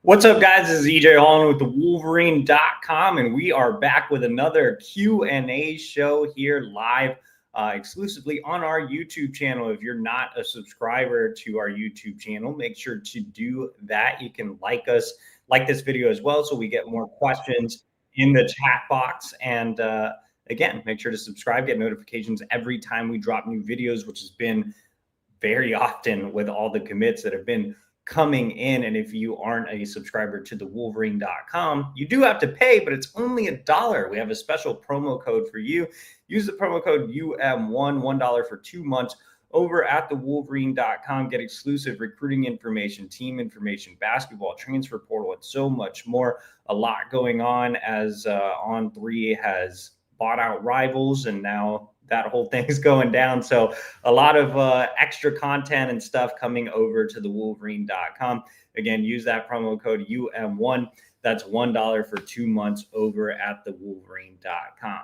What's up, guys? This is Holland with the Wolverine.com, and we are back with another Q&A show here live exclusively on our YouTube channel. If you're not a subscriber to our YouTube channel, make sure to do that. You can like this video as well, so we get more questions in the chat box. And again, make sure to subscribe, get notifications every time we drop new videos, which has been very often with all the commits that have been coming in. And if you aren't a subscriber to the Wolverine.com, you do have to pay, but it's only $1. We have a special promo code for you. Use the promo code UM1, $1 for 2 months over at the Wolverine.com. Get exclusive recruiting information, team information, basketball, transfer portal, and so much more. A lot going on as On3 has bought out Rivals, and now that whole thing is going down. So a lot of extra content and stuff coming over to the Wolverine.com. Again, use that promo code UM1. That's $1 for 2 months over at the Wolverine.com.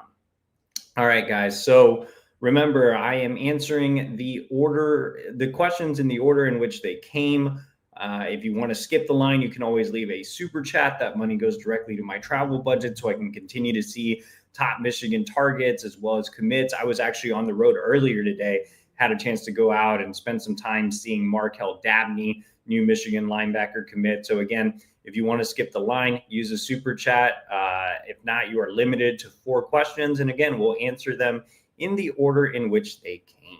All right, guys. So remember, I am answering the questions in the order in which they came. If you want to skip the line, you can always leave a super chat. That money goes directly to my travel budget so I can continue to see top Michigan targets as well as commits. I was actually on the road earlier today, had a chance to go out and spend some time seeing Markel Dabney, new Michigan linebacker commit. So again, if you want to skip the line, use a super chat. If not, you are limited to 4 questions. And again, we'll answer them in the order in which they came.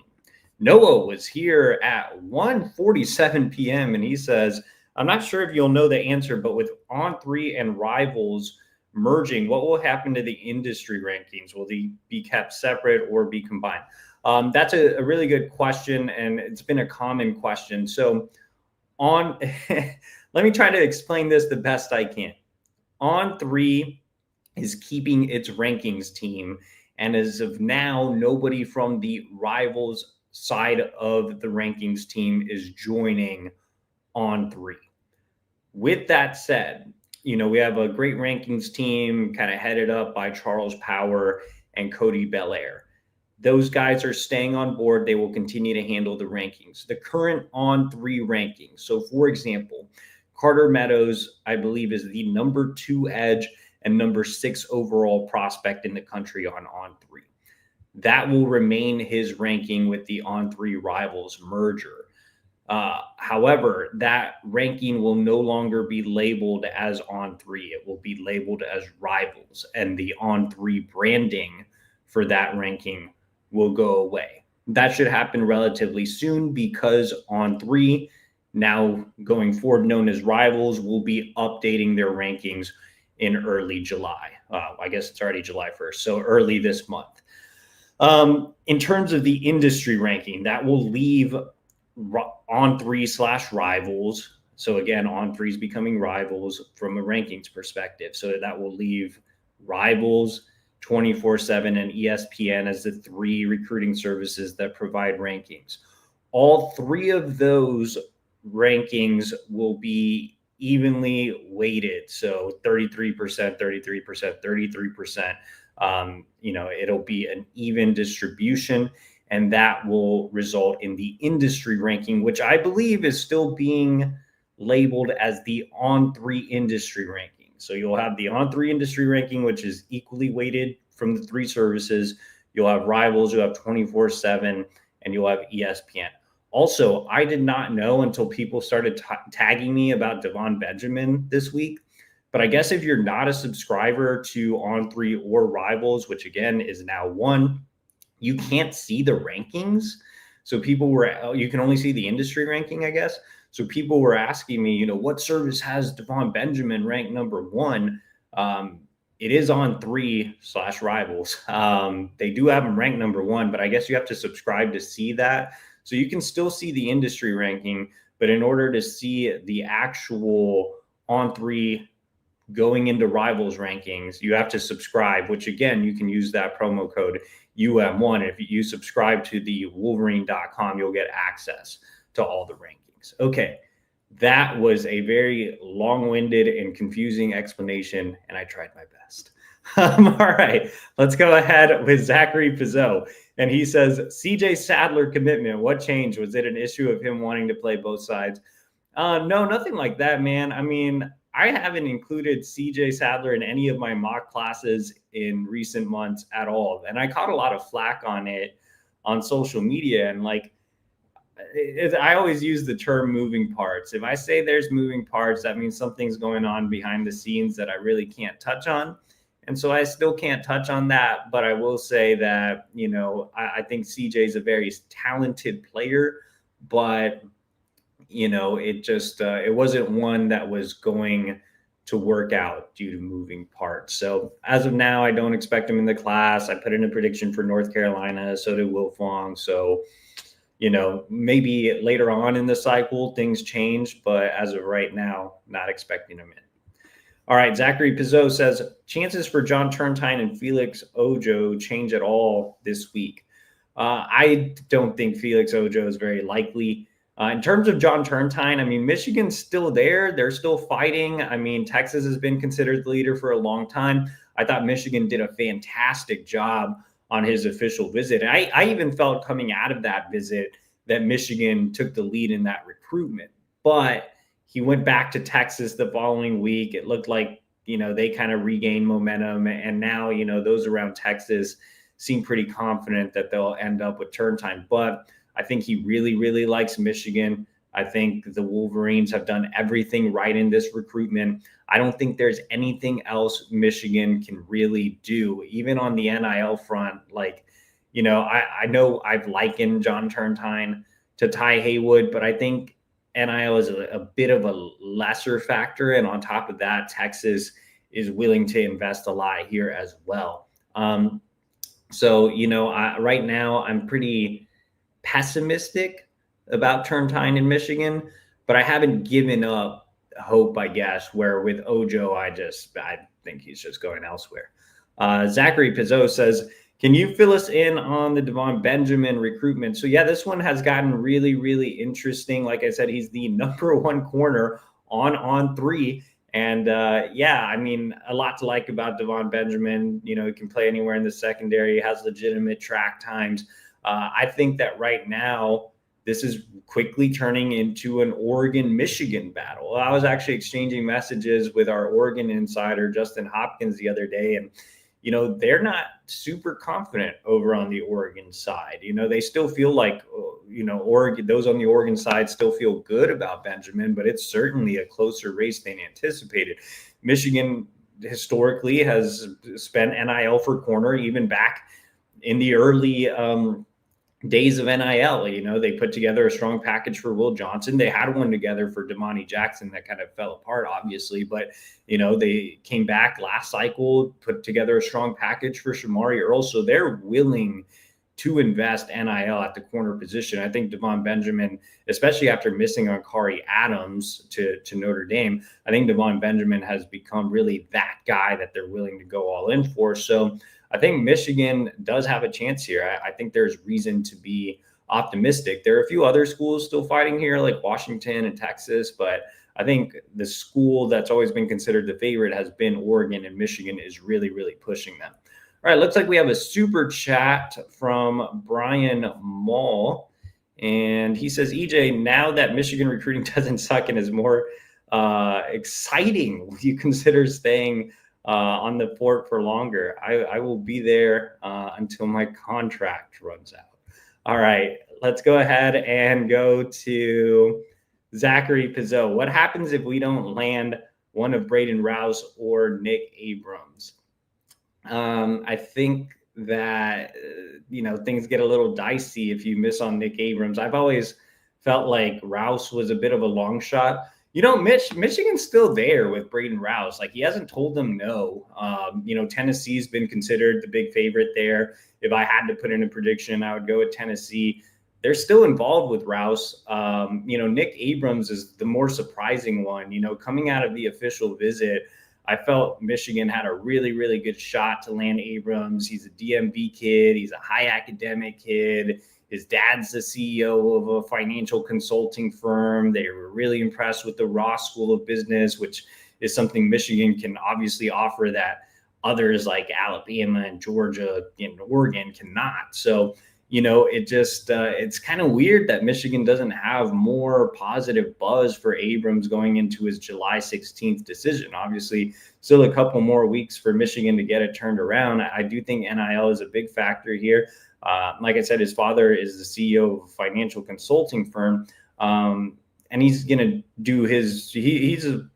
Noah was here at 1:47 p.m. and he says, I'm not sure if you'll know the answer, but with On3 and Rivals merging, what will happen to the industry rankings? Will they be kept separate or be combined? That's a really good question, and it's been a common question. So let me try to explain this the best I can. On3 is keeping its rankings team, and as of now, nobody from the Rivals side of the rankings team is joining On3. With that said, we have a great rankings team kind of headed up by Charles Power and Cody Belair. Those guys are staying on board. They will continue to handle the rankings. The current On3 rankings. So for example, Carter Meadows, I believe, is the number 2 edge and number 6 overall prospect in the country on On3. That will remain his ranking with the On3 Rivals merger. However, that ranking will no longer be labeled as On3. It will be labeled as Rivals, and the On3 branding for that ranking will go away. That should happen relatively soon because On3, now going forward known as Rivals, will be updating their rankings in early July. I guess it's already July 1st, so early this month. In terms of the industry ranking, that will leave On3/Rivals. So again, On3 is becoming Rivals from a rankings perspective. So that will leave Rivals, 24/7, and ESPN as the 3 recruiting services that provide rankings. All 3 of those rankings will be evenly weighted. So 33%, 33%, 33%. It'll be an even distribution. And that will result in the industry ranking, which I believe is still being labeled as the On3 industry ranking. So you'll have the On3 industry ranking, which is equally weighted from the 3 services. You'll have Rivals, you'll have 24/7, and you'll have ESPN. Also, I did not know until people started tagging me about Devon Benjamin this week. But I guess if you're not a subscriber to On3 or Rivals, which again is now 1, you can't see the rankings. So you can only see the industry ranking, I guess. So people were asking me, what service has Devon Benjamin ranked number 1? It is On3/Rivals. They do have him ranked number 1, but I guess you have to subscribe to see that. So you can still see the industry ranking, but in order to see the actual On3 going into Rivals rankings, you have to subscribe, which again, you can use that promo code UM1. If you subscribe to the Wolverine.com, you'll get access to all the rankings. Okay, that was a very long-winded and confusing explanation, and I tried my best. All right, let's go ahead with Zachary Pizzo. And he says, CJ Sadler commitment, what changed? Was it an issue of him wanting to play both sides? No, nothing like that, man. I mean, I haven't included CJ Sadler in any of my mock classes in recent months at all. And I caught a lot of flack on it on social media. And like, I always use the term moving parts. If I say there's moving parts, that means something's going on behind the scenes that I really can't touch on. And so I still can't touch on that. But I will say that, I think CJ is a very talented player, but it wasn't one that was going to work out due to moving parts. So as of now, I don't expect him in the class. I put in a prediction for North Carolina. So did Will Fong. So, maybe later on in the cycle, things change. But as of right now, not expecting him in. All right. Zachary Pizot says, chances for John Turntine and Felix Ojo change at all this week? I don't think Felix Ojo is very likely. In terms of John Turntine, I mean, Michigan's still there. They're still fighting. I mean, Texas has been considered the leader for a long time. I thought Michigan did a fantastic job on his official visit. And I even felt coming out of that visit that Michigan took the lead in that recruitment. But he went back to Texas the following week. It looked like, they kind of regained momentum. And now, those around Texas seem pretty confident that they'll end up with Turntine. But I think he really, really likes Michigan. I think the Wolverines have done everything right in this recruitment. I don't think there's anything else Michigan can really do, even on the NIL front. Like, I know I've likened John Turntine to Ty Haywood, but I think NIL is a bit of a lesser factor. And on top of that, Texas is willing to invest a lot here as well. Right now I'm pretty pessimistic about Turntine in Michigan, but I haven't given up hope, I guess, where with Ojo, I think he's just going elsewhere. Zachary Pizot says, can you fill us in on the Devon Benjamin recruitment? So yeah, this one has gotten really, really interesting. Like I said, he's the number one corner on 3. And I mean, a lot to like about Devon Benjamin. He can play anywhere in the secondary, has legitimate track times. I think that right now, this is quickly turning into an Oregon-Michigan battle. I was actually exchanging messages with our Oregon insider, Justin Hopkins, the other day, and they're not super confident over on the Oregon side. They still feel like, Oregon, those on the Oregon side still feel good about Benjamin, but it's certainly a closer race than anticipated. Michigan historically has spent NIL for corner, even back in the early days of NIL. They put together a strong package for Will Johnson. They had one together for Damani Jackson that kind of fell apart, obviously, but they came back last cycle, put together a strong package for Shamari Earl. So they're willing to invest NIL at the corner position. I think Devon Benjamin, especially after missing on Kari Adams to Notre Dame, I think Devon Benjamin has become really that guy that they're willing to go all in for. So I think Michigan does have a chance here. I think there's reason to be optimistic. There are a few other schools still fighting here, like Washington and Texas, but I think the school that's always been considered the favorite has been Oregon, and Michigan is really, really pushing them. All right, looks like we have a super chat from Brian Mall, and he says, EJ, now that Michigan recruiting doesn't suck and is more exciting, would you consider staying on the fort for longer? I will be there until my contract runs out. All right, let's go ahead and go to Zachary Pizot. What happens if we don't land one of Braden Rouse or Nick Abrams? I think that, things get a little dicey if you miss on Nick Abrams. I've always felt like Rouse was a bit of a long shot. Michigan's still there with Braden Rouse. Like, he hasn't told them no. Tennessee's been considered the big favorite there. If I had to put in a prediction, I would go with Tennessee. They're still involved with Rouse. Nick Abrams is the more surprising one. Coming out of the official visit, I felt Michigan had a really, really good shot to land Abrams. He's a DMV kid. He's a high academic kid. His dad's the CEO of a financial consulting firm. They were really impressed with the Ross School of Business, which is something Michigan can obviously offer that others like Alabama and Georgia and Oregon cannot. So, it just it's kind of weird that Michigan doesn't have more positive buzz for Abrams going into his July 16th decision. Obviously, still a couple more weeks for Michigan to get it turned around. I do think NIL is a big factor here. Like I said, his father is the CEO of a financial consulting firm. And he's going to do he's a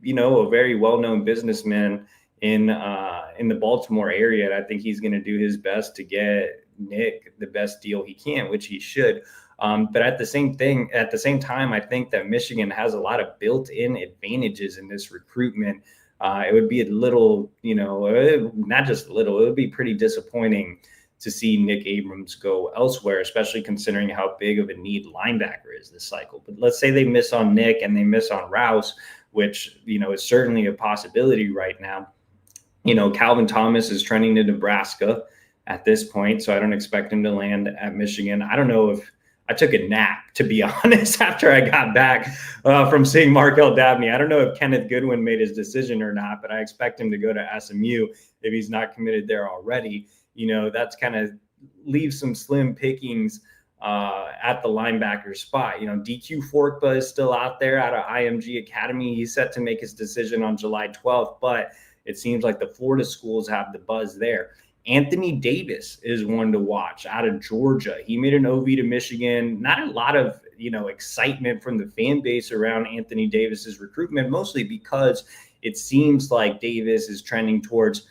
very well-known businessman in the Baltimore area. And I think he's going to do his best to get Nick the best deal he can, which he should. But at the same time, I think that Michigan has a lot of built-in advantages in this recruitment. It would be a little, not just a little, it would be pretty disappointing to see Nick Abrams go elsewhere, especially considering how big of a need linebacker is this cycle. But let's say they miss on Nick and they miss on Rouse, which, is certainly a possibility right now. Calvin Thomas is trending to Nebraska at this point, so I don't expect him to land at Michigan. I don't know if I took a nap, to be honest, after I got back from seeing Markel Dabney. I don't know if Kenneth Goodwin made his decision or not, but I expect him to go to SMU if he's not committed there already. That's kind of leaves some slim pickings at the linebacker spot. DQ Forkba is still out there out of IMG Academy. He's set to make his decision on July 12th, but it seems like the Florida schools have the buzz there. Anthony Davis is one to watch out of Georgia. He made an OV to Michigan. Not a lot of, excitement from the fan base around Anthony Davis's recruitment, mostly because it seems like Davis is trending towards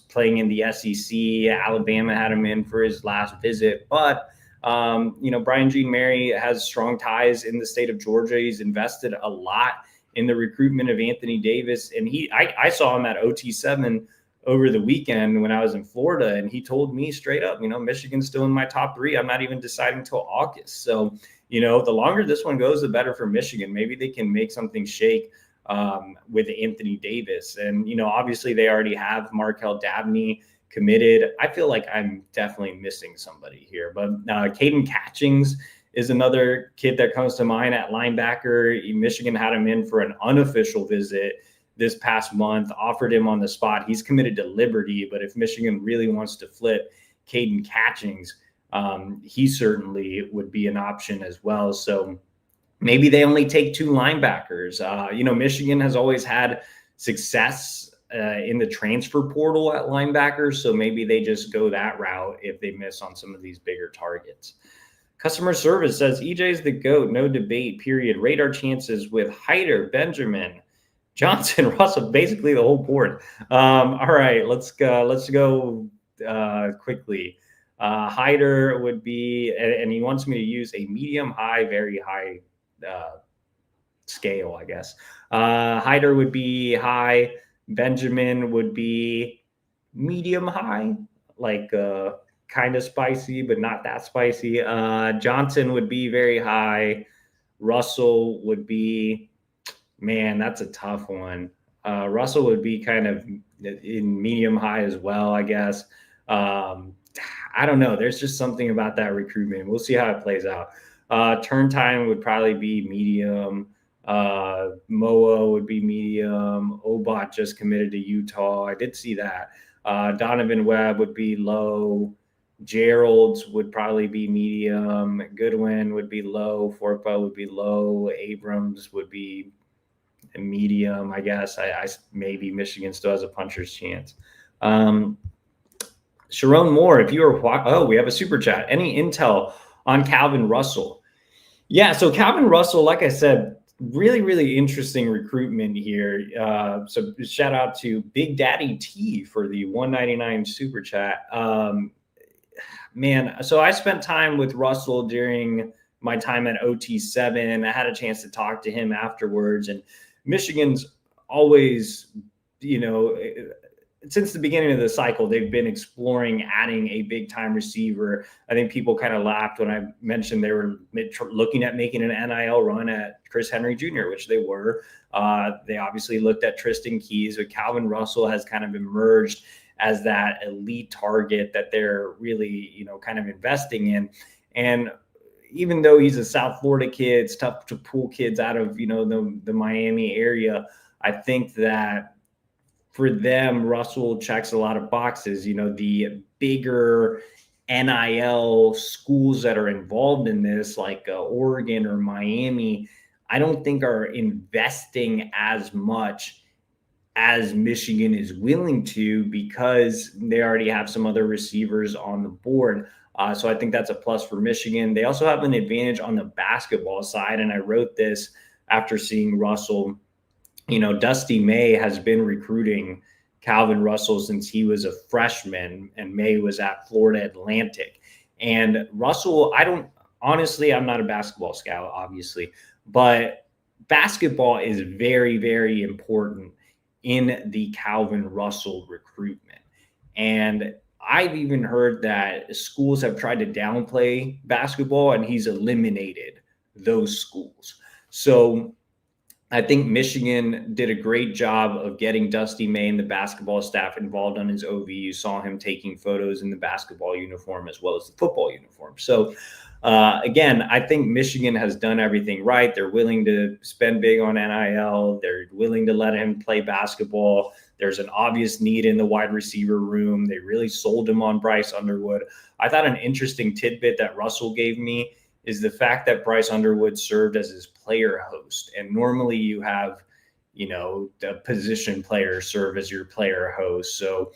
playing in the SEC. Alabama had him in for his last visit. But, Brian Jean Mary has strong ties in the state of Georgia. He's invested a lot in the recruitment of Anthony Davis. And I saw him at OT7 over the weekend when I was in Florida, and he told me straight up, Michigan's still in my top 3. I'm not even deciding till August. So, the longer this one goes, the better for Michigan. Maybe they can make something shake with Anthony Davis. And, obviously they already have Markel Dabney committed. I feel like I'm definitely missing somebody here, but Caden Catchings is another kid that comes to mind at linebacker. Michigan had him in for an unofficial visit this past month, offered him on the spot. He's committed to Liberty, but if Michigan really wants to flip Caden Catchings, he certainly would be an option as well. So maybe they only take 2 linebackers. Michigan has always had success in the transfer portal at linebackers, so maybe they just go that route if they miss on some of these bigger targets. Customer service says EJ's the GOAT, no debate, period. Rate our chances with Hyder, Benjamin, Johnson, Russell, basically the whole board. All right, let's go quickly. Hyder would be, and he wants me to use a medium, high, very high scale, I guess. Hyder would be high. Benjamin would be medium high, like kind of spicy, but not that spicy. Johnson would be very high. Russell would be, man, that's a tough one. Russell would be kind of in medium high as well, I guess. I don't know. There's just something about that recruitment. We'll see how it plays out. Turn time would probably be medium. Moa would be medium. Obot just committed to Utah. I did see that. Donovan Webb would be low. Gerald's would probably be medium. Goodwin would be low. Forkba would be low. Abrams would be a medium, I guess. I maybe Michigan still has a puncher's chance. Sherrone Moore, if you are, we have a super chat. Any intel on Calvin Russell? Yeah, so Calvin Russell, like I said, really, really interesting recruitment here. So shout out to Big Daddy T for the $1.99 super chat. Man, so I spent time with Russell during my time at OT7. I had a chance to talk to him afterwards, and Michigan's always, since the beginning of the cycle, they've been exploring adding a big-time receiver. I think people kind of laughed when I mentioned they were looking at making an NIL run at Chris Henry Jr., which they were. They obviously looked at Tristan Keys, but Calvin Russell has kind of emerged as that elite target that they're really, kind of investing in. And even though he's a South Florida kid, it's tough to pull kids out of, the Miami area. I think that for them, Russell checks a lot of boxes, the bigger NIL schools that are involved in this, like Oregon or Miami, I don't think are investing as much as Michigan is willing to, because they already have some other receivers on the board. So I think that's a plus for Michigan. They also have an advantage on the basketball side. And I wrote this after seeing Russell. Dusty May has been recruiting Calvin Russell since he was a freshman, and May was at Florida Atlantic. And Russell, I'm not a basketball scout, obviously, but basketball is very, very important in the Calvin Russell recruitment. And I've even heard that schools have tried to downplay basketball, and he's eliminated those schools. So I think Michigan did a great job of getting Dusty May and the basketball staff involved on his OV. You saw him taking photos in the basketball uniform as well as the football uniform. So again, I think Michigan has done everything right. They're willing to spend big on NIL. They're willing to let him play basketball. There's an obvious need in the wide receiver room. They really sold him on Bryce Underwood. I thought an interesting tidbit that Russell gave me is the fact that Bryce Underwood served as his player host. And normally you have, the position player serve as your player host. So,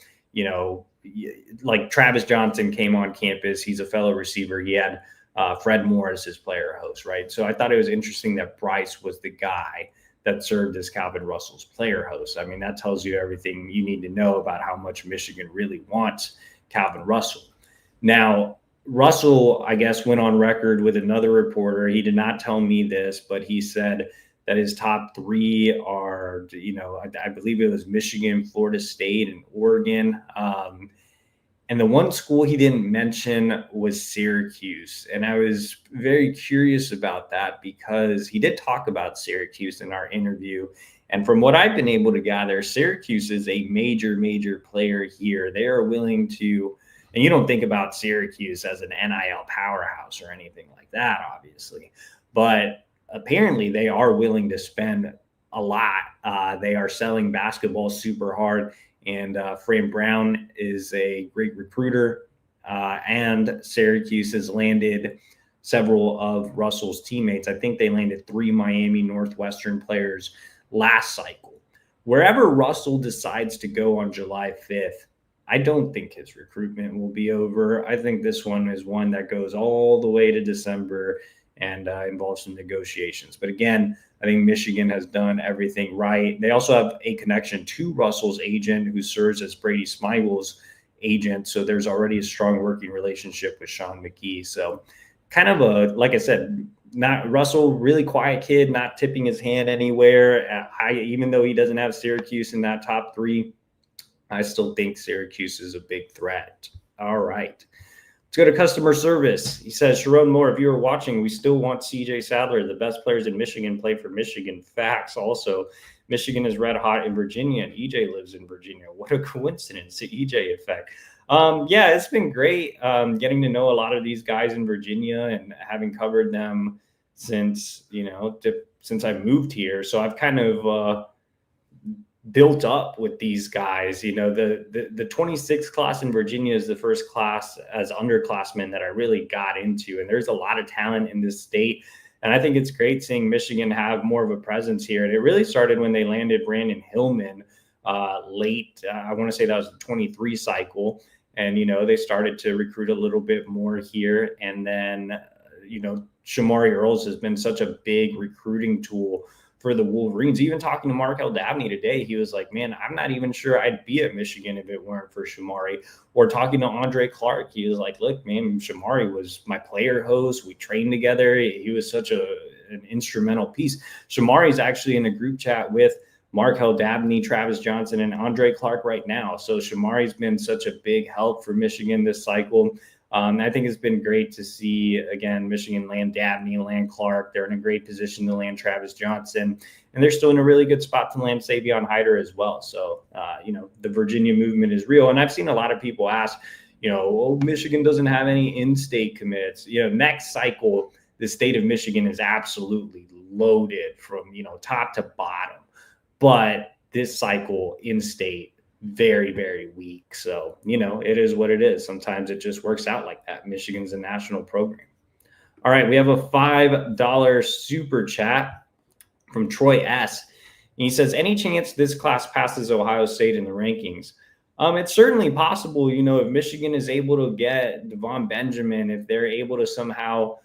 like Travis Johnson came on campus. He's a fellow receiver. He had Fred Moore as his player host, right? So I thought it was interesting that Bryce was the guy that served as Calvin Russell's player host. I mean, that tells you everything you need to know about how much Michigan really wants Calvin Russell. Now, Russell, I guess, went on record with another reporter. He did not tell me this, but he said that his top three are, I believe it was Michigan, Florida State, and Oregon. And the one school he didn't mention was Syracuse. And I was very curious about that, because he did talk about Syracuse in our interview. And from what I've been able to gather, Syracuse is a major, major player here. They are willing to, and you don't think about Syracuse as an NIL powerhouse or anything like that, obviously, but apparently they are willing to spend a lot. They are selling basketball super hard, and Fran Brown is a great recruiter, and Syracuse has landed several of Russell's teammates. I think they landed 3 Miami Northwestern players last cycle. Wherever Russell decides to go on July 5th, I don't think his recruitment will be over. I think this one is one that goes all the way to December and involves some negotiations. But again, I think Michigan has done everything right. They also have a connection to Russell's agent, who serves as Brady Smigel's agent. So there's already a strong working relationship with Sean McGee. So kind of like I said, not Russell, really quiet kid, not tipping his hand anywhere. Even though he doesn't have Syracuse in that top 3, I still think Syracuse is a big threat. All right. Let's go to customer service. He says, Sherrone Moore, if you were watching, we still want CJ Sadler. The best players in Michigan play for Michigan. Facts. Also, Michigan is red hot in Virginia, and EJ lives in Virginia. What a coincidence, the EJ effect. Yeah, it's been great getting to know a lot of these guys in Virginia and having covered them since I moved here. So I've kind of built up with these guys. The 26th class in Virginia is the first class as underclassmen that I really got into, and there's a lot of talent in this state. And I think it's great seeing Michigan have more of a presence here. And it really started when they landed Brandon Hillman late. I want to say that was the 23 cycle. And, they started to recruit a little bit more here. And then, Shamari Earls has been such a big recruiting tool for the Wolverines. Even talking to Markel Dabney today, he was like, man, I'm not even sure I'd be at Michigan if it weren't for Shamari. Or talking to Andre Clark, he was like, look, man, Shamari was my player host. We trained together. He was such an instrumental piece. Shamari's actually in a group chat with Markel Dabney, Travis Johnson, and Andre Clark right now. So Shamari's been such a big help for Michigan this cycle. I think it's been great to see, again, Michigan land Dabney, land Clark. They're in a great position to land Travis Johnson, and they're still in a really good spot to land Savion Hyder as well. So, the Virginia movement is real. And I've seen a lot of people ask, Michigan doesn't have any in-state commits. Next cycle, the state of Michigan is absolutely loaded from, top to bottom. But this cycle, in-state, very, very weak. So, it is what it is. Sometimes it just works out like that. Michigan's a national program. All right, we have a $5 super chat from Troy S. And he says, any chance this class passes Ohio State in the rankings? It's certainly possible, if Michigan is able to get Devon Benjamin, if they're able to somehow,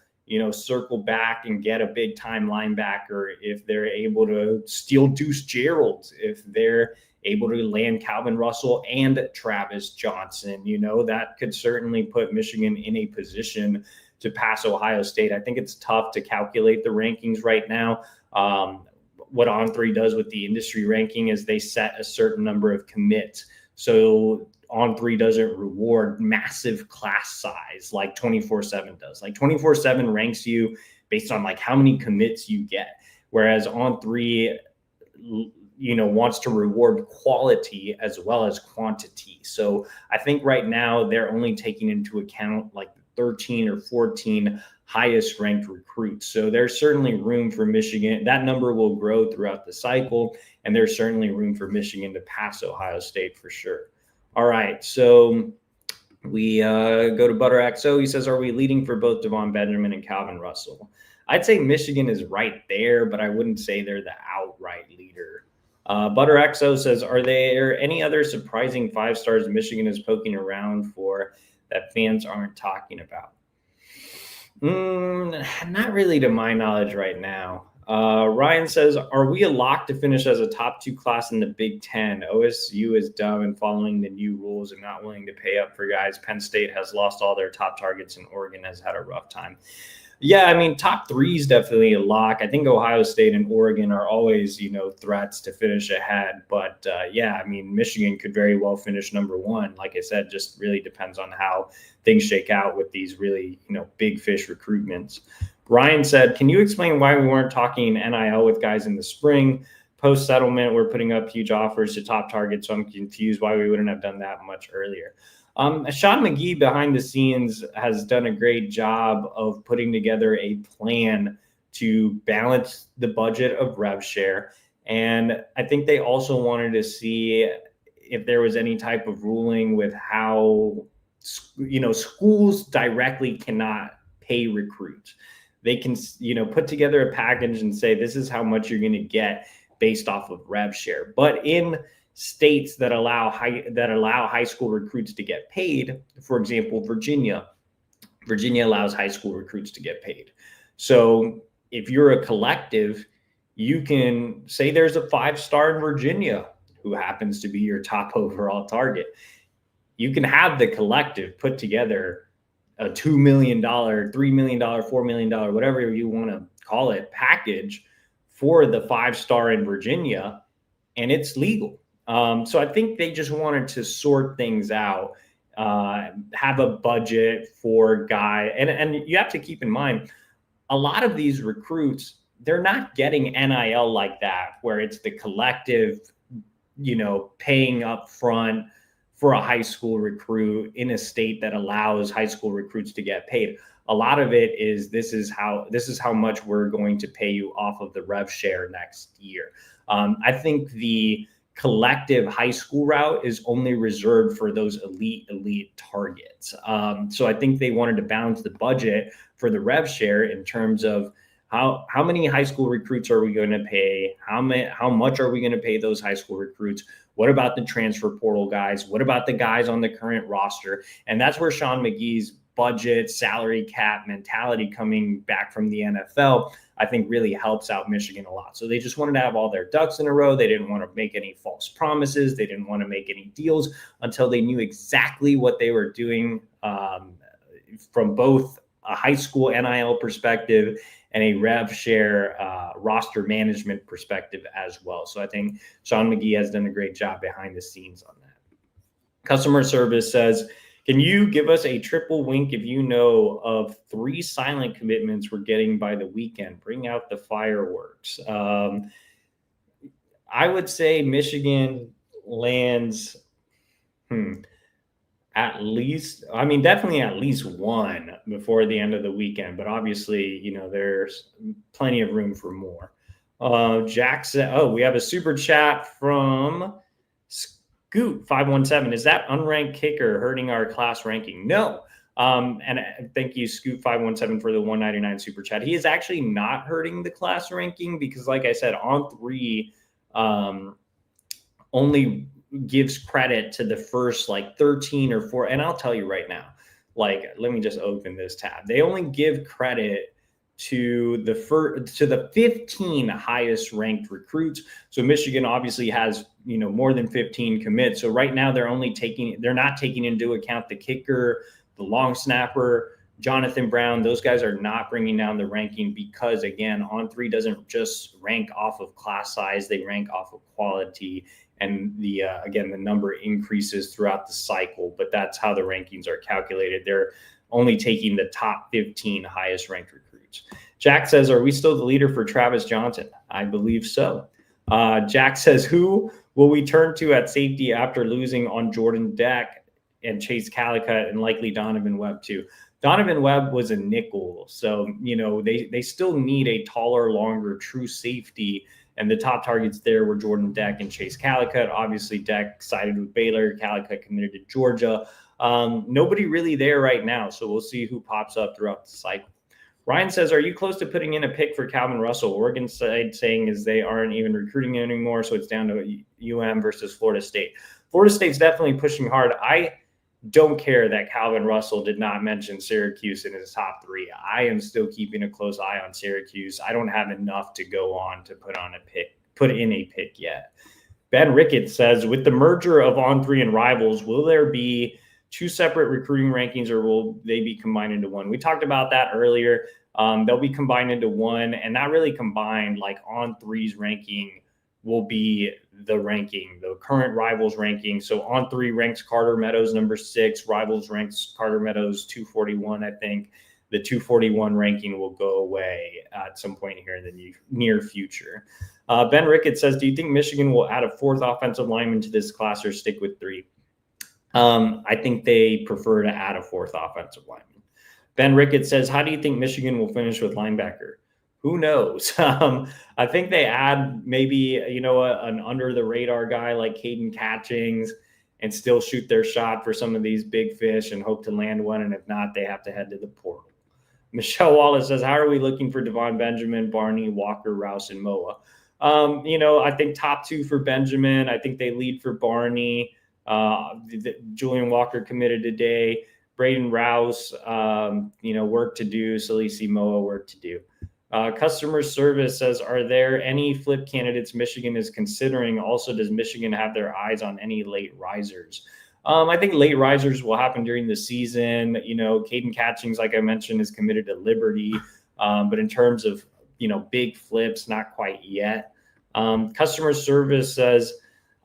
circle back and get a big time linebacker, if they're able to steal Deuce Gerald, if they're able to land Calvin Russell and Travis Johnson, that could certainly put Michigan in a position to pass Ohio State. I think it's tough to calculate the rankings right now. What On3 does with the industry ranking is they set a certain number of commits. So On3 doesn't reward massive class size like 24/7 does. Like 24/7 ranks you based on like how many commits you get, whereas On3 wants to reward quality as well as quantity. So I think right now they're only taking into account like 13 or 14 highest ranked recruits. So there's certainly room for Michigan. That number will grow throughout the cycle, and there's certainly room for Michigan to pass Ohio State for sure. All right, so we go to ButterXO. He says, are we leading for both Devon Benjamin and Calvin Russell? I'd say Michigan is right there, but I wouldn't say they're the outright leader. ButterXO says, are there any other surprising 5-stars Michigan is poking around for that fans aren't talking about? Not really to my knowledge right now. Ryan says, are we a lock to finish as a top 2 class in the Big Ten? OSU is dumb and following the new rules and not willing to pay up for guys. Penn State has lost all their top targets and Oregon has had a rough time. Yeah, I mean, top 3 is definitely a lock. I think Ohio State and Oregon are always, threats to finish ahead. But yeah, I mean, Michigan could very well finish number 1. Like I said, just really depends on how things shake out with these really, big fish recruitments. Ryan said, can you explain why we weren't talking NIL with guys in the spring? Post-settlement, we're putting up huge offers to top targets, so I'm confused why we wouldn't have done that much earlier. Sean McGee behind the scenes has done a great job of putting together a plan to balance the budget of rev share. And I think they also wanted to see if there was any type of ruling with how, schools directly cannot pay recruits. They can, put together a package and say, this is how much you're going to get based off of rev share. But in states that allow high school recruits to get paid, for example, Virginia allows high school recruits to get paid. So if you're a collective, you can say there's a 5-star in Virginia who happens to be your top overall target. You can have the collective put together a $2 million, $3 million, $4 million, whatever you want to call it, package for the 5-star in Virginia, and it's legal. So I think they just wanted to sort things out, have a budget for guy. And you have to keep in mind, a lot of these recruits, they're not getting NIL like that, where it's the collective, paying up front for a high school recruit in a state that allows high school recruits to get paid. A lot of it is this is how much we're going to pay you off of the rev share next year. I think the collective high school route is only reserved for those elite targets. So I think they wanted to balance the budget for the rev share in terms of how many high school recruits are we going to pay? How much are we going to pay those high school recruits? What about the transfer portal guys? What about the guys on the current roster? And that's where Sean McGee's budget, salary cap mentality coming back from the NFL, I think really helps out Michigan a lot. So they just wanted to have all their ducks in a row. They didn't want to make any false promises. They didn't want to make any deals until they knew exactly what they were doing from both a high school NIL perspective and a rev share roster management perspective as well. So I think Sean McGee has done a great job behind the scenes on that. Customer service says, can you give us a triple wink if you know of 3 silent commitments we're getting by the weekend? Bring out the fireworks. I would say Michigan lands at least, definitely at least 1 before the end of the weekend. But obviously, there's plenty of room for more. Jack said, we have a super chat from Goot 517, is that unranked kicker hurting our class ranking? No. And thank you, Scoot 517, for the 199 super chat. He is actually not hurting the class ranking because, like I said, On3 only gives credit to the first like 13 or 4. And I'll tell you right now, like, let me just open this tab. They only give credit to the 15 highest ranked recruits. So Michigan obviously has, more than 15 commits. So right now they're not taking into account the kicker, the long snapper, Jonathan Brown. Those guys are not bringing down the ranking because, again, On3 doesn't just rank off of class size, they rank off of quality. And the number increases throughout the cycle, but that's how the rankings are calculated. They're only taking the top 15 highest ranked recruits. Jack says, are we still the leader for Travis Johnson? I believe so. Jack says, who will we turn to at safety after losing on Jordan Deck and Chase Calicut and likely Donovan Webb too? Donovan Webb was a nickel. So, they still need a taller, longer, true safety. And the top targets there were Jordan Deck and Chase Calicut. Obviously, Deck sided with Baylor. Calicut committed to Georgia. Nobody really there right now. So we'll see who pops up throughout the cycle. Ryan says, are you close to putting in a pick for Calvin Russell? Oregon's side saying is they aren't even recruiting anymore. So it's down to versus Florida State. Florida State's definitely pushing hard. I don't care that Calvin Russell did not mention Syracuse in his top 3. I am still keeping a close eye on Syracuse. I don't have enough to go on to put in a pick yet. Ben Ricketts says, with the merger of On3 and Rivals, will there be 2 separate recruiting rankings or will they be combined into one? We talked about that earlier. They'll be combined into one, and not really combined. Like On3's ranking will be the ranking, the current Rivals ranking. So On3 ranks Carter Meadows number 6. Rivals ranks Carter Meadows 241. I think the 241 ranking will go away at some point here in the near future. Ben Ricketts says, do you think Michigan will add a 4th offensive lineman to this class or stick with 3? I think they prefer to add a 4th offensive lineman. Ben Ricketts says, how do you think Michigan will finish with linebacker? Who knows? I think they add maybe, an under the radar guy like Caden Catchings and still shoot their shot for some of these big fish and hope to land one. And if not, they have to head to the portal. Michelle Wallace says, how are we looking for Devon Benjamin, Barney, Walker, Rouse, and Moa? I think top 2 for Benjamin. I think they lead for Barney. Julian Walker committed today. Braden Rouse, work to do. Salisi Moa, work to do. Customer service says, are there any flip candidates Michigan is considering? Also, does Michigan have their eyes on any late risers? I think late risers will happen during the season. Caden Catchings, like I mentioned, is committed to Liberty. But in terms of, big flips, not quite yet. Customer service says,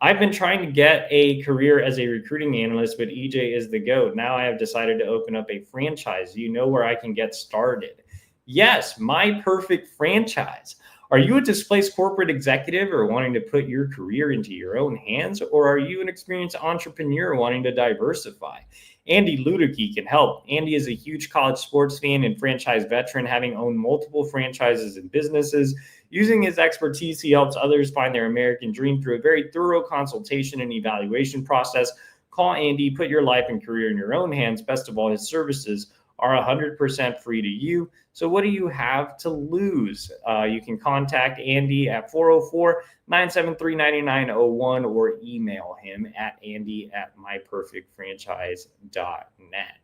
I've been trying to get a career as a recruiting analyst, but EJ is the GOAT. Now I have decided to open up a franchise. You know where I can get started. Yes, My Perfect Franchise. Are you a displaced corporate executive or wanting to put your career into your own hands? Or are you an experienced entrepreneur wanting to diversify? Andy Luedecke can help. Andy is a huge college sports fan and franchise veteran, having owned multiple franchises and businesses. Using his expertise, he helps others find their American dream through a very thorough consultation and evaluation process. Call Andy, put your life and career in your own hands. Best of all, his services are 100% free to you. So what do you have to lose? You can contact Andy at 404-973-9901 or email him at andy@myperfectfranchise.net.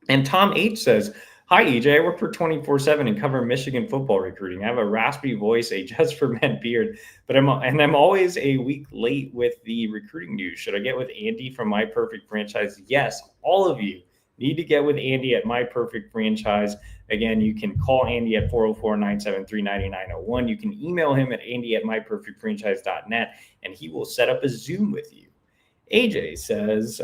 And Tom H says, hi, EJ. I work for 24/7 and cover Michigan football recruiting. I have a raspy voice, a just for men beard, but I'm always a week late with the recruiting news. Should I get with Andy from My Perfect Franchise? Yes, all of you need to get with Andy at My Perfect Franchise. Again, you can call Andy at 404-973-9901. You can email him at andy@myperfectfranchise.net, and he will set up a Zoom with you. AJ says,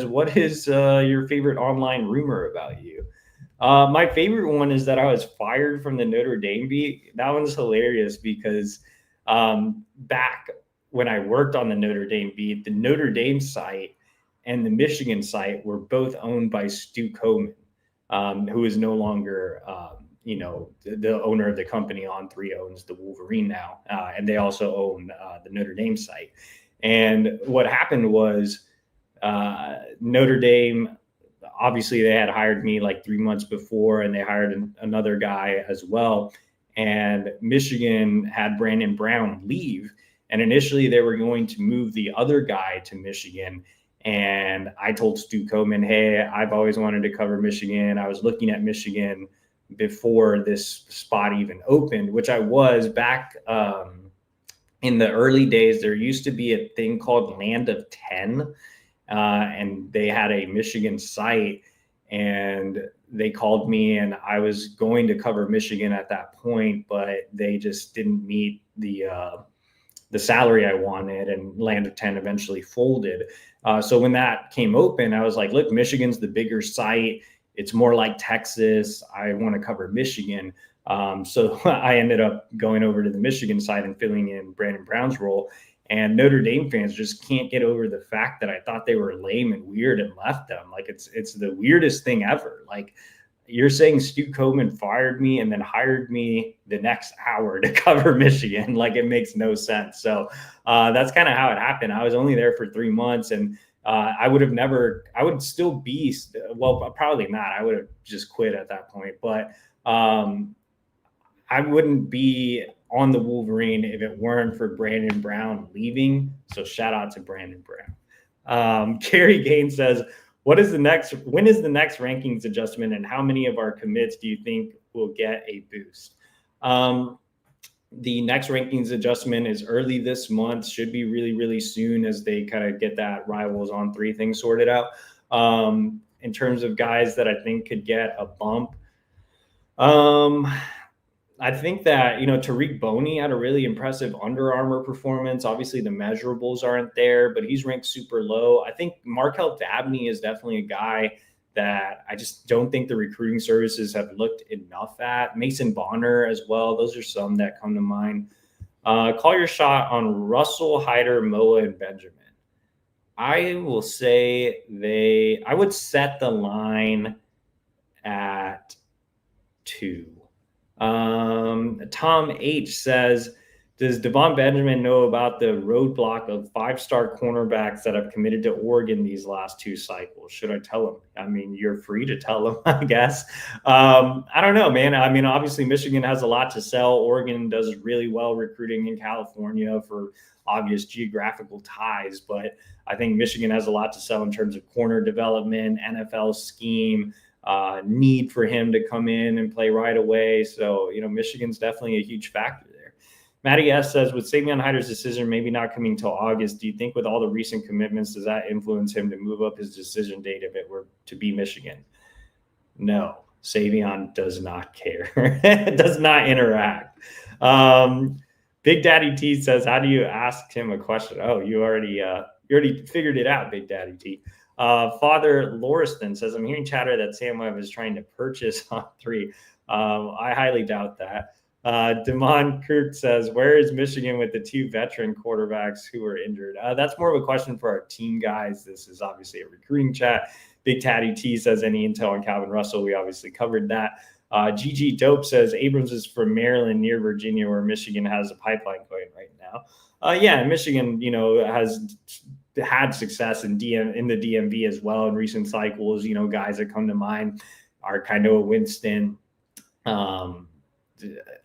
what is your favorite online rumor about you? My favorite one is that I was fired from the Notre Dame beat. That one's hilarious because back when I worked on the Notre Dame beat, the Notre Dame site and the Michigan site were both owned by Stu Coleman, who is no longer, the owner of the company. On3 owns the Wolverine now, and they also own the Notre Dame site. And what happened was Notre Dame, obviously they had hired me like 3 months before, and they hired another guy as well. And Michigan had Brandon Brown leave. And initially they were going to move the other guy to Michigan. And I told Stu Coleman, hey, I've always wanted to cover Michigan. I was looking at Michigan before this spot even opened, which I was back in the early days. There used to be a thing called Land of 10, and they had a Michigan site, and they called me, and I was going to cover Michigan at that point, but they just didn't meet the salary I wanted, and Land of 10 eventually folded. So when that came open, I was like, look, Michigan's the bigger site. It's more like Texas. I want to cover Michigan. So I ended up going over to the Michigan side and filling in Brandon Brown's role. And Notre Dame fans just can't get over the fact that I thought they were lame and weird and left them. Like, it's the weirdest thing ever. Like, you're saying Stu Coleman fired me and then hired me the next hour to cover Michigan. Like, it makes no sense. So that's kind of how it happened. I was only there for 3 months, and I would still be, well, probably not. I would have just quit at that point. But I wouldn't be on the Wolverine if it weren't for Brandon Brown leaving. So shout out to Brandon Brown. Kerry Gaines says, when is the next rankings adjustment, and how many of our commits do you think will get a boost? The next rankings adjustment is early this month, should be really, really soon as they kind of get that Rivals on 3 thing sorted out. In terms of guys that I think could get a bump, I think that, Tariq Boney had a really impressive Under Armour performance. Obviously, the measurables aren't there, but he's ranked super low. I think Markel Dabney is definitely a guy that I just don't think the recruiting services have looked enough at. Mason Bonner as well. Those are some that come to mind. Call your shot on Russell, Hyder, Moa, and Benjamin. I will say I would set the line at 2. Tom H says, does Devon Benjamin know about the roadblock of 5-star cornerbacks that have committed to Oregon these last 2 cycles? Should I tell him? I mean, you're free to tell him, I guess. I don't know, man. I mean, obviously Michigan has a lot to sell. Oregon does really well recruiting in California for obvious geographical ties, but I think Michigan has a lot to sell in terms of corner development, NFL scheme, need for him to come in and play right away. So, Michigan's definitely a huge factor there. Matty S says, with Savion Hyder's decision maybe not coming till August, do you think with all the recent commitments, does that influence him to move up his decision date if it were to be Michigan? No, Savion does not care. Does not interact. Big Daddy T says, how do you ask him a question? Oh, you already figured it out, Big Daddy T. Father Lauriston says, I'm hearing chatter that Sam Webb is trying to purchase on 3. I highly doubt that. Damon Kirk says, where is Michigan with the 2 veteran quarterbacks who are injured? That's more of a question for our team guys. This is obviously a recruiting chat. Big Tatty T says, any intel on Calvin Russell? We obviously covered that. GG Dope says, Abrams is from Maryland near Virginia, where Michigan has a pipeline going right now. Yeah, Michigan, has had success in the DMV as well in recent cycles. Guys that come to mind are Kinoa Winston.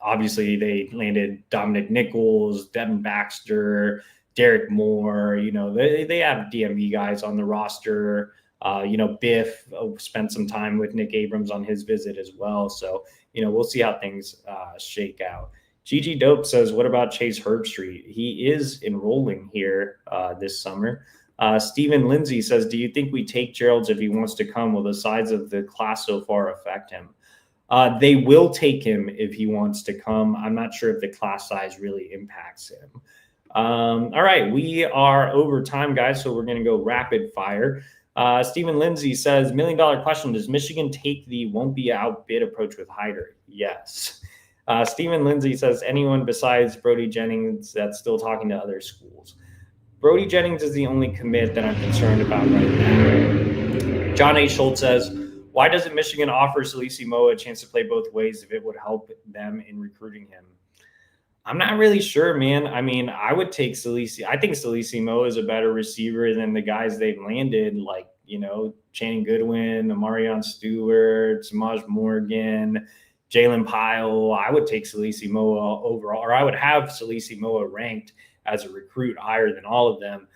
Obviously, they landed Dominic Nichols, Devin Baxter, Derek Moore. They have DMV guys on the roster. Biff spent some time with Nick Abrams on his visit as well. So, we'll see how things shake out. GG Dope says, what about Chase Herbstreit? He is enrolling here this summer. Stephen Lindsay says, do you think we take Gerald's if he wants to come? Will the size of the class so far affect him? They will take him if he wants to come. I'm not sure if the class size really impacts him. All right, we are over time, guys, so we're going to go rapid fire. Stephen Lindsay says, $1 million question, does Michigan take the won't be outbid approach with Hyder? Yes. Stephen Lindsay says, anyone besides Brody Jennings that's still talking to other schools? Brody Jennings is the only commit that I'm concerned about right now. John A. Schultz says, why doesn't Michigan offer Salisi Moa a chance to play both ways if it would help them in recruiting him? I'm not really sure, man. I mean, I would take Salisi. I think Salisi is a better receiver than the guys they've landed, like, Channing Goodwin, Amarion Stewart, Samaj Morgan, Jalen Pyle. I would take Salisi overall, or I would have Salisi ranked as a recruit higher than all of them.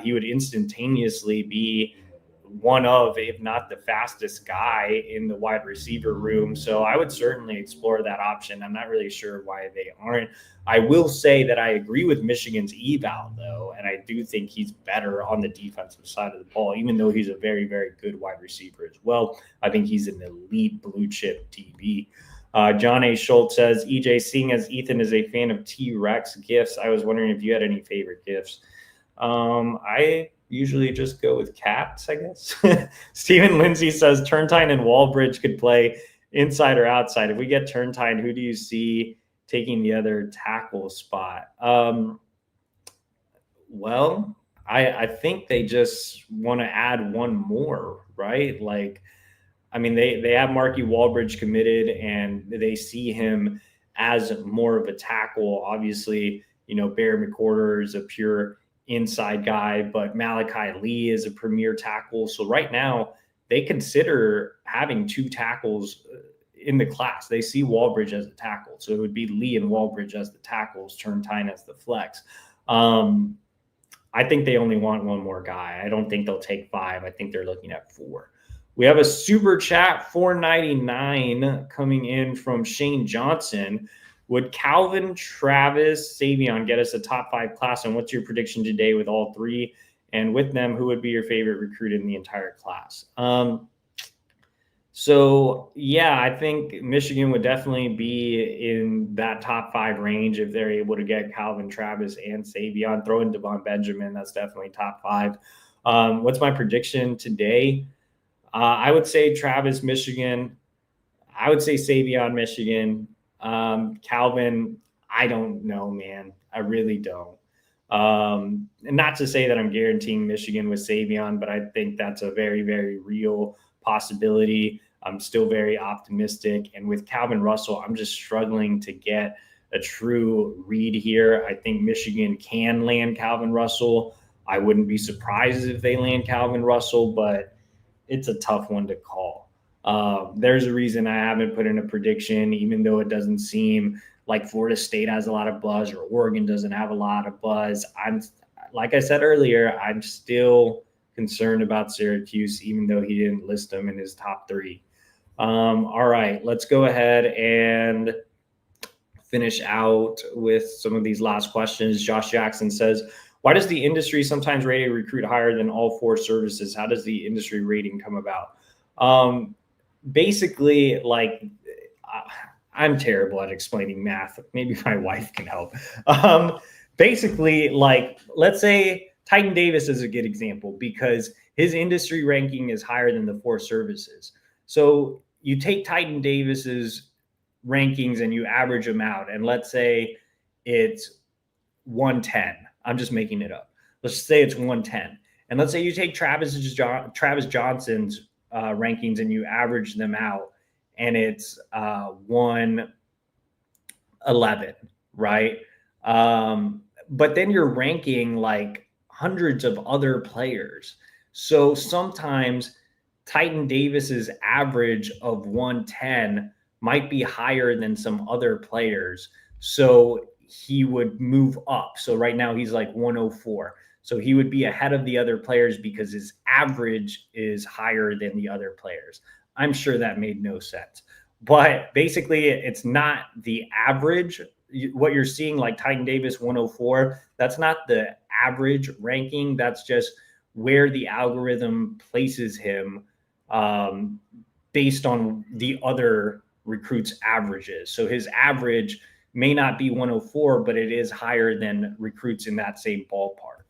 He would instantaneously be one of, if not the fastest guy in the wide receiver room. So I would certainly explore that option. I'm not really sure why they aren't. I will say that I agree with Michigan's eval, though, and I do think he's better on the defensive side of the ball, even though he's a very, very good wide receiver as well. I think he's an elite blue chip DB. John A. Schultz says, EJ, seeing as Ethan is a fan of T-Rex gifts, I was wondering if you had any favorite gifts. I usually just go with cats, I guess. Stephen Lindsay says Turntine and Wallbridge could play inside or outside. If we get Turntine, who do you see taking the other tackle spot? Well, I think they just want to add one more, right? Like, I mean, they have Marky Wallbridge committed, and they see him as more of a tackle. Obviously, Bear McWhorter is a pure inside guy, but Malachi Lee is a premier tackle. So right now, they consider having two tackles in the class. They see Wallbridge as a tackle. So it would be Lee and Wallbridge as the tackles, Turntine as the flex. I think they only want one more guy. I don't think they'll take 5. I think they're looking at 4. We have a super chat, $4.99, coming in from Shane Johnson. Would Calvin, Travis, Savion get us a top 5 class? And what's your prediction today with all 3? And with them, who would be your favorite recruit in the entire class? So, yeah, I think Michigan would definitely be in that top 5 range if they're able to get Calvin, Travis, and Savion. Throw in Devon Benjamin. That's definitely top 5. What's my prediction today? I would say Travis, Michigan. I would say Savion, Michigan. Calvin, I don't know, man. I really don't. And not to say that I'm guaranteeing Michigan with Savion, but I think that's a very, very real possibility. I'm still very optimistic. And with Calvin Russell, I'm just struggling to get a true read here. I think Michigan can land Calvin Russell. I wouldn't be surprised if they land Calvin Russell, but it's a tough one to call. There's a reason I haven't put in a prediction, even though it doesn't seem like Florida State has a lot of buzz or Oregon doesn't have a lot of buzz. Like I said earlier, I'm still concerned about Syracuse, even though he didn't list them in his top 3. All right, let's go ahead and finish out with some of these last questions. Josh Jackson says, why does the industry sometimes rate a recruit higher than all 4 services? How does the industry rating come about? Basically, like, I'm terrible at explaining math. Maybe my wife can help. Basically, like, let's say Titan Davis is a good example because his industry ranking is higher than the 4 services. So you take Titan Davis's rankings and you average them out, and let's say it's 110. I'm just making it up. Let's say it's 110. And let's say you take Travis Johnson's rankings and you average them out, and it's 111, right? But then you're ranking like hundreds of other players. So sometimes Titan Davis's average of 110 might be higher than some other players. So he would move up. So right now he's like 104. So he would be ahead of the other players because his average is higher than the other players. I'm sure that made no sense. But basically, it's not the average. What you're seeing, like Titan Davis 104, that's not the average ranking. That's just where the algorithm places him based on the other recruits' averages. So his average may not be 104, but it is higher than recruits in that same ballpark.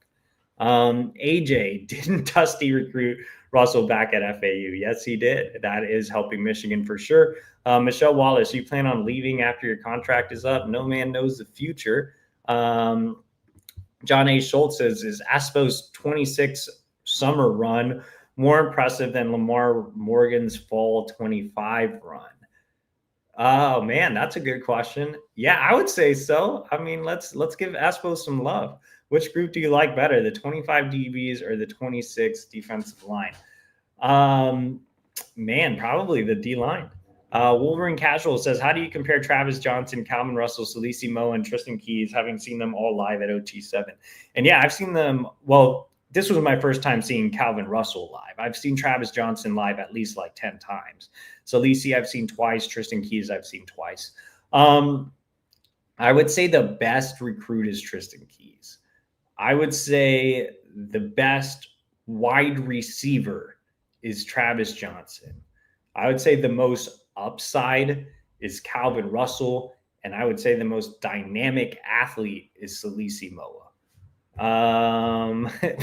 AJ, didn't Dusty recruit Russell back at FAU? Yes, he did. That is helping Michigan for sure. Michelle Wallace, you plan on leaving after your contract is up? No man knows the future. John A. Schultz says, is Aspo's 26 summer run more impressive than Lamar Morgan's fall 25 run? Oh man, that's a good question. Yeah, I would say so. I mean, let's give Espo some love. Which group do you like better, the 25 DBs or the 26 defensive line? Um, Man, probably the D line. Wolverine Casual says, how do you compare Travis Johnson, Calvin Russell, Salisi Mo, and Tristan Keys, having seen them all live at OT7? And yeah, I've seen them. Well, this was my first time seeing Calvin Russell live. I've seen Travis Johnson live at least like 10 times. Salisi, I've seen twice. Tristan Keys, I've seen twice. I would say the best recruit is Tristan Keys. I would say the best wide receiver is Travis Johnson. I would say the most upside is Calvin Russell. And I would say the most dynamic athlete is Salisi Moa.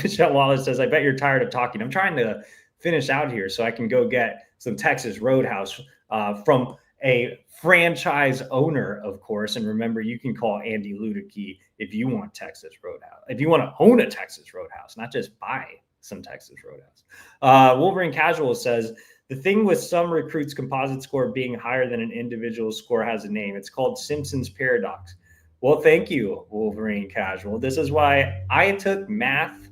Michelle Wallace says, I bet you're tired of talking. I'm trying to finish out here so I can go get some Texas Roadhouse from a franchise owner, of course. And remember, you can call Andy Luedecke if you want Texas Roadhouse, if you want to own a Texas Roadhouse, not just buy some Texas Roadhouse. Wolverine Casual says, the thing with some recruits' composite score being higher than an individual score has a name. It's called Simpson's Paradox. Well, thank you, Wolverine Casual. This is why I took math.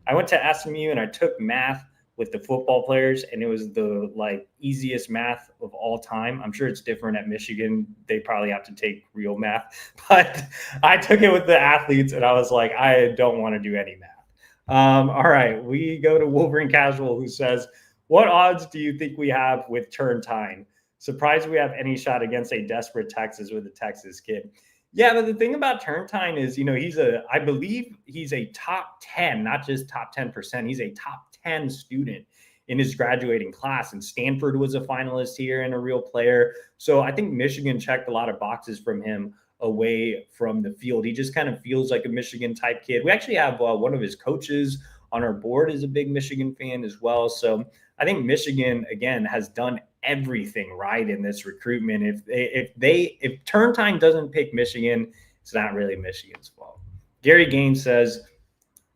I went to SMU and I took math with the football players, and it was the easiest math of all time. I'm sure it's different at Michigan. They probably have to take real math, but I took it with the athletes, and I was like, I don't want to do any math. All right, we go to Wolverine Casual, who says, what odds do you think we have with Turntine? Surprised we have any shot against a desperate Texas with a Texas kid. Yeah, but the thing about Turntine is, I believe he's a top 10, not just top 10%. He's a top 10 student in his graduating class. And Stanford was a finalist here and a real player. So I think Michigan checked a lot of boxes from him away from the field. He just kind of feels like a Michigan type kid. We actually have one of his coaches on our board is a big Michigan fan as well. So I think Michigan, again, has done everything right in this recruitment. If Turntine doesn't pick Michigan, it's not really Michigan's fault. Gary Gaines says,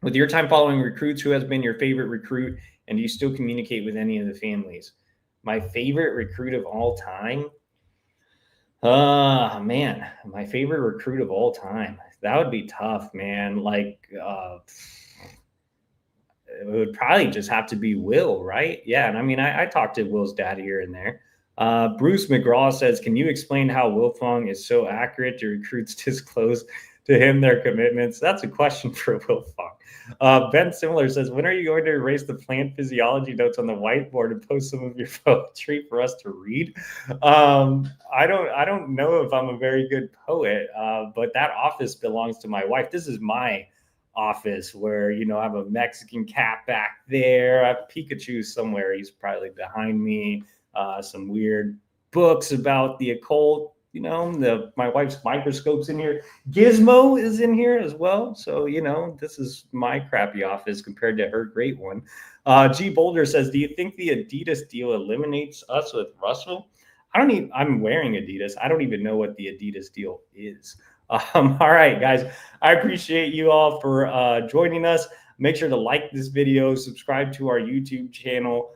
with your time following recruits, who has been your favorite recruit, and do you still communicate with any of the families? My favorite recruit of all time? Man, my favorite recruit of all time. That would be tough, man. It would probably just have to be Will, right? Yeah. And I mean, I talked to Will's dad here and there. Bruce McGraw says, can you explain how Will Fong is so accurate to recruits disclose to him their commitments? That's a question for Will Fong. Ben Similar says, when are you going to erase the plant physiology notes on the whiteboard and post some of your poetry for us to read? I don't know if I'm a very good poet, but that office belongs to my wife. This is my office where, I have a Mexican cat back there. I have Pikachu somewhere. He's probably behind me. Some weird books about the occult. My wife's microscope's in here. Gizmo is in here as well. So, this is my crappy office compared to her great one. G Boulder says, do you think the Adidas deal eliminates us with Russell? I'm wearing Adidas. I don't even know what the Adidas deal is. All right, guys, I appreciate you all for joining us. Make sure to like this video, subscribe to our YouTube channel,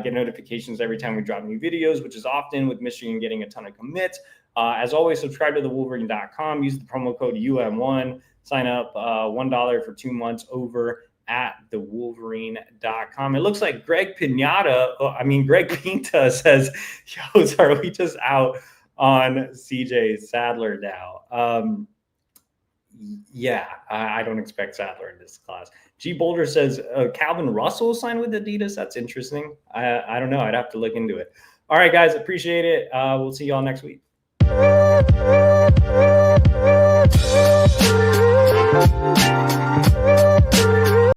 get notifications every time we drop new videos, which is often with Michigan getting a ton of commits. As always, subscribe to the Wolverine.com. Use the promo code UM1. Sign up $1 for 2 months over at the Wolverine.com. It looks like Greg Pinta says, yo, are we just out on CJ Sadler now? Yeah, I don't expect Sadler in this class. G Boulder says, Calvin Russell signed with Adidas. That's interesting. I don't know. I'd have to look into it. All right, guys, appreciate it. We'll see you all next week.